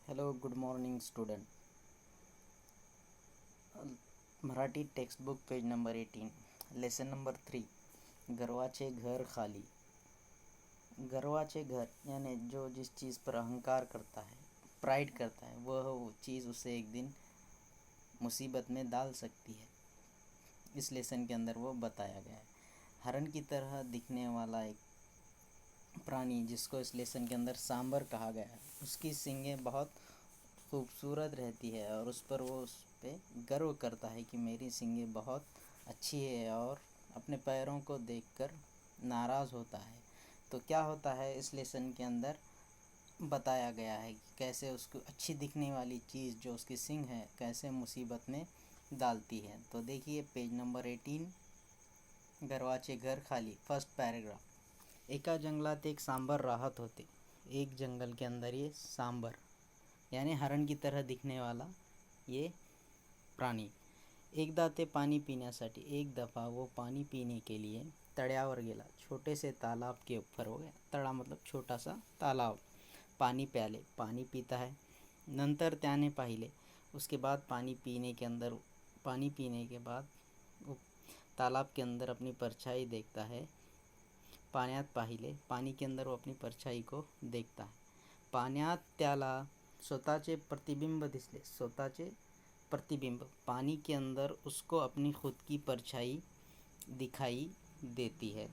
Hello good morning student. Marathi text book page number 18 lesson number 3 गर्वाचे घर खाली. गर्वाचे घर यानी जो जिस चीज़ पर अहंकार करता है, प्राइड करता है, वह वो चीज़ उसे एक दिन मुसीबत में डाल सकती है. इस लेसन के अंदर वो बताया गया है. हरण की तरह दिखने वाला एक प्राणी जिसको इस लेसन के अंदर सांबर कहा गया है, उसकी सींगें बहुत खूबसूरत रहती है और उस पर वो उस पर गर्व करता है कि मेरी सींगें बहुत अच्छी है, और अपने पैरों को देखकर नाराज़ होता है. तो क्या होता है इस लेसन के अंदर बताया गया है कि कैसे उसको अच्छी दिखने वाली चीज़ जो उसकी सींग है कैसे मुसीबत में डालती है. तो देखिए पेज नंबर 18 गर्वाचे घर खाली. First paragraph. एका जंगलात एक सांबर राहत होते. एक जंगल के अंदर ये सांबर यानी हरण की तरह दिखने वाला ये प्राणी एकदा ते पाणी पिण्यासाठी एक दफ़ा वो पानी पीने के लिए तळ्यावर गेला. छोटे से तालाब के ऊपर हो गया. तळा मतलब छोटा सा तालाब. पानी प्याले, पानी पीता है. नंतर त्याने पाहिले. उसके बाद पानी पीने के बाद वो तालाब के अंदर अपनी परछाई देखता है. पाण्यात पाहिले, पानी के अंदर वो अपनी परछाई को देखता है. पाण्यात त्याला स्वतःचे प्रतिबिंब दिसले. स्वतःचे प्रतिबिंब पानी के अंदर उसको अपनी खुद की परछाई दिखाई देती है.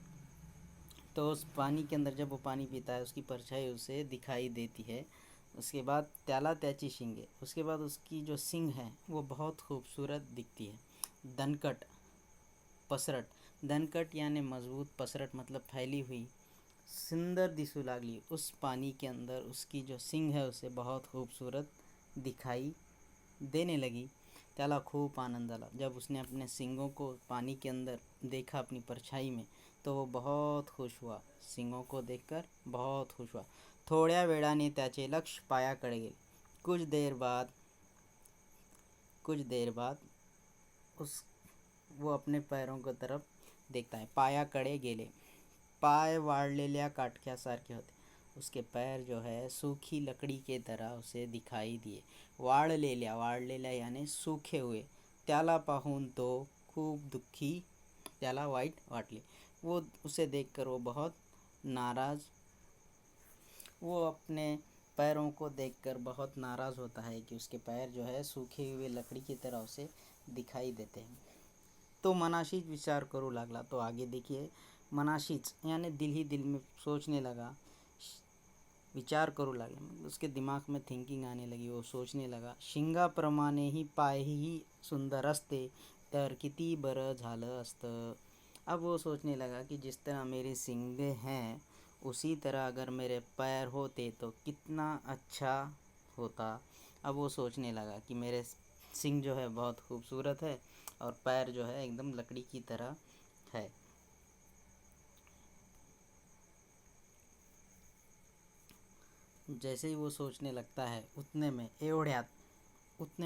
तो उस पानी के अंदर जब वो पानी पीता है उसकी परछाई उसे दिखाई देती है. उसके बाद त्याला त्याची शिंगे, उसके बाद उसकी जो सिंग है वो बहुत खूबसूरत दिखती है. दनकट, पसरट. दनकट यानी मजबूत, पसरट मतलब फैली हुई, सुंदर दिसू लागली. उस पानी के अंदर उसकी जो सिंग है उसे बहुत खूबसूरत दिखाई देने लगी. त्याला खूब आनंद आला. जब उसने अपने सिंगों को पानी के अंदर देखा अपनी परछाई में तो वो बहुत खुश हुआ. सिंगों को देखकर बहुत खुश हुआ. थोड्या वेळाने त्याचे लक्ष पायाकडे गेले. कुछ देर बाद उस वो अपने पैरों की तरफ देखता है. पायाकडे गेले. पाय वाळलेल्या काटक्यासारखे होते. उसके पैर जो है सूखी लकड़ी के तरह उसे दिखाई दिए. वाळलेल्या यानी सूखे हुए. त्याला पाहून तो खूप दुःखी, त्याला वाईट वाटले. वो उसे देखकर वो बहुत नाराज़, वो अपने पैरों को देखकर बहुत नाराज़ होता है कि उसके पैर जो है सूखे हुए लकड़ी की तरह उसे दिखाई देते हैं. तो मनाशीच विचार करू लागला. तो आगे देखिए, मनाशीच यानी दिल ही दिल में सोचने लगा, विचार करू लागला. उसके दिमाग में थिंकिंग आने लगी. वो सोचने लगा, शिंगाप्रमाणे ही पायही सुंदर असते तर किती बरं झालं असतं. अब वो सोचने लगा कि जिस तरह मेरी सींगें हैं उसी तरह अगर मेरे पैर होते तो कितना अच्छा होता. अब वो सोचने लगा कि मेरे सींग जो है बहुत खूबसूरत है और पैर जो है एकदम लकड़ी की तरह है. जैसे ही वो सोचने लगता है उतने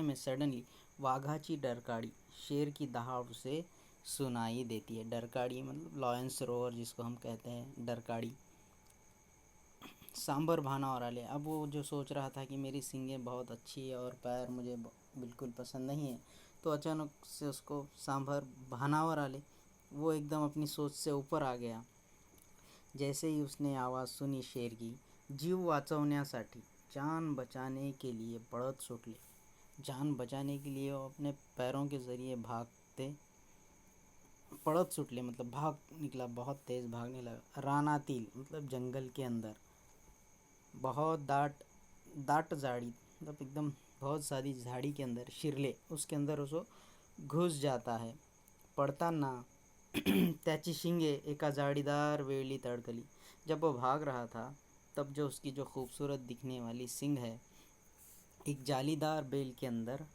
में सडनली वाघाची डरकाळी, शेर की दहाड़ उसे सुनाई देती है. डरकाळी मतलब लॉयंस रोअर जिसको हम कहते हैं, डरकाळी. सांबर भानावर आले. अब वो जो सोच रहा था कि मेरी सींगें बहुत अच्छी है और पैर मुझे बिल्कुल पसंद नहीं है, तो अचानक से उसको सांबर भानावर आले. वो एकदम अपनी सोच से ऊपर आ गया. जैसे ही उसने आवाज़ सुनी शेर की, जीव वाचवण्यासाठी, जान बचाने के लिए पळत सुटले. जान बचाने के लिए वो अपने पैरों के ज़रिए भागते, पळत सुटले मतलब भाग निकला, बहुत तेज़ भागने लगा. रानातील मतलब जंगल के अंदर, बहुत दाट झाड़ी मतलब एकदम बहुत सारी झाड़ी के अंदर, शिरले उसके अंदर उसको घुस जाता है. पड़ताना त्याची शिंगे एका जाड़ीदार वेलीत अडकली. जब वो भाग रहा था तब जो उसकी जो खूबसूरत दिखने वाली सिंग है एक जालीदार बेल के अंदर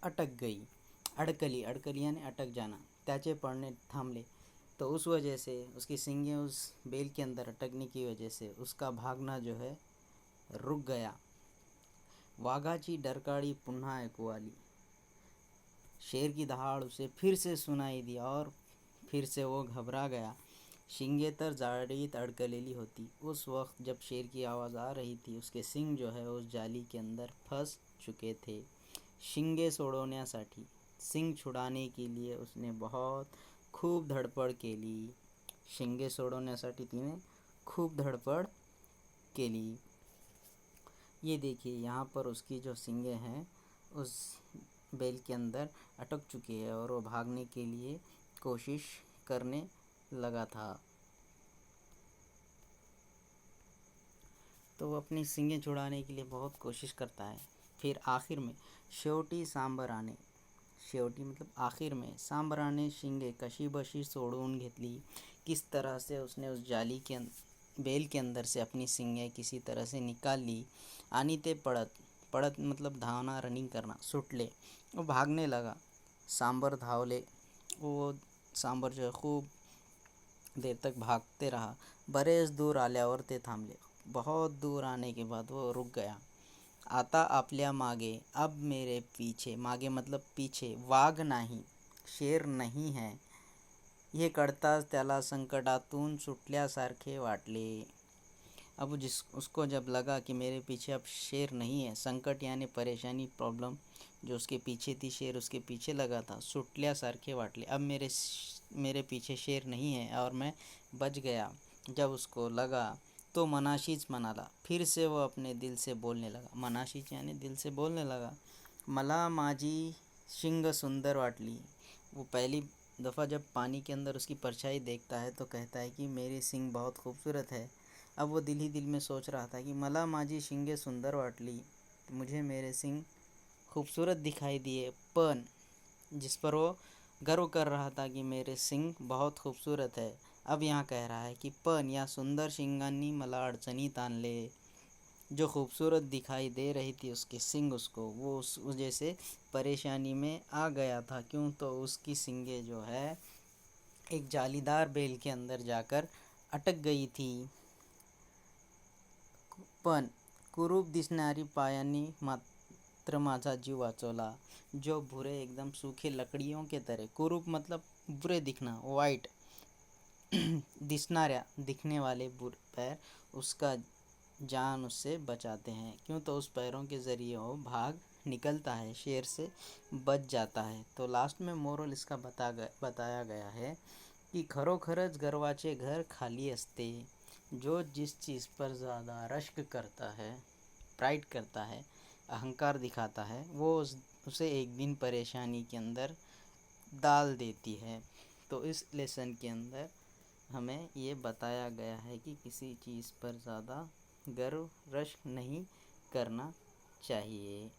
अटक गई. अडकली यानी अटक जाना. त्याचे पड़ने थामले. तो उस वजह से उसकी सिंगें उस बेल के अंदर अटकने की वजह से उसका भागना जो है रुक गया. वाघाची डरकाळी पुन्हा ऐकू आली. शेर की दहाड़ उसे फिर से सुनाई दी और फिर से वो घबरा गया. शिंगे तर जाळीत अडकलेली होती। उस वक्त जब शेर की आवाज़ आ रही थी, उसके सिंग जो है उस जाली के अंदर फंस चुके थे। शिंगे सोडवण्यासाठी, सिंग छुड़ाने के लिए उसने बहुत खूब धडपड केली। शिंगे सोडवण्यासाठी तिने खूब धडपड केली। ये देखिए यहाँ पर उसकी जो सिंगे हैं उस बेल के अंदर अटक चुकी है और वो भागने के लिए कोशिश करने लगा था। तो वो अपनी सिंगें छुड़ाने के लिए बहुत कोशिश करता है। फिर आखिर में शेवटी सांबराने, शेवटी मतलब आखिर में, सांबराने शिंगे कशीबशी सोडवून घेतली। किस तरह से उसने उस जाली के बेल के अंदर से अपनी सिंगें किसी तरह से निकाल ली। आणि ते पळत, पळत मतलब धावना, रनिंग करना, सुटले, वो भागने लगा। सांबर धावले, वो सांबर जो है खूब देर तक भागते रहा। बरेच दूर आल्यावर ते थांबले, बहुत दूर आने के बाद वो रुक गया। आता आपल्या मागे, अब मेरे पीछे, मागे मतलब पीछे, वाघ नाही, शेर नहीं है, हे कळताच त्याला संकटातून सुटल्यासारखे वाटले। अब उसको जब लगा कि मेरे पीछे अब शेर नहीं है, संकट यानी परेशानी, प्रॉब्लम जो उसके पीछे थी, शेर उसके पीछे लगा था, सुटल्यासारखे वाटले, अब मेरे पीछे शेर नहीं है और मैं बच गया। जब उसको लगा तो मनाशीच म्हणाला, फिर से वो अपने दिल से बोलने लगा, मनाशीच यानी दिल से बोलने लगा, मला माझी शिंग सुंदर वाटली। वो पहली दफ़ा जब पानी के अंदर उसकी परछाई देखता है तो कहता है कि मेरी सिंग बहुत खूबसूरत है। अब वो दिल ही दिल में सोच रहा था कि मला माझी शिंगे सुंदर वाटली, मुझे मेरे सिंग खूबसूरत दिखाई दिए, पण जिस पर वो गर्व कर रहा था कि मेरे सिंग बहुत खूबसूरत है, अब यहाँ कह रहा है कि पण या सुंदर शिंगांनी मला अडचणीत आणले। जो खूबसूरत दिखाई दे रही थी उसके सिंग, उसको वो उस वजह से परेशानी में आ गया था। क्यों? तो उसकी सिंगे जो है एक जालीदार बेल के अंदर जाकर अटक गई थी। पण कुरूप दिसणारी पायांनी मात्र माझा जीव वाचवला। जो बुरे एकदम सूखे लकड़ियों के तरह, कुरूप मतलब बुरे दिखना, वाइट दिखनाऱ्या, दिखने वाले बुरे पैर उसका जान उससे बचाते हैं। क्यों? तो उस पैरों के ज़रिए वो भाग निकलता है, शेर से बच जाता है। तो लास्ट में मोरल इसका बताया गया है कि खरोखरच गर्वाचे घर खाली असते। जो जिस चीज़ पर ज़्यादा रश्क करता है, प्राइड करता है, अहंकार दिखाता है, वो उसे एक दिन परेशानी के अंदर डाल देती है। तो इस लेसन के अंदर हमें ये बताया गया है कि किसी चीज़ पर ज़्यादा गर्व, रश्क नहीं करना चाहिए।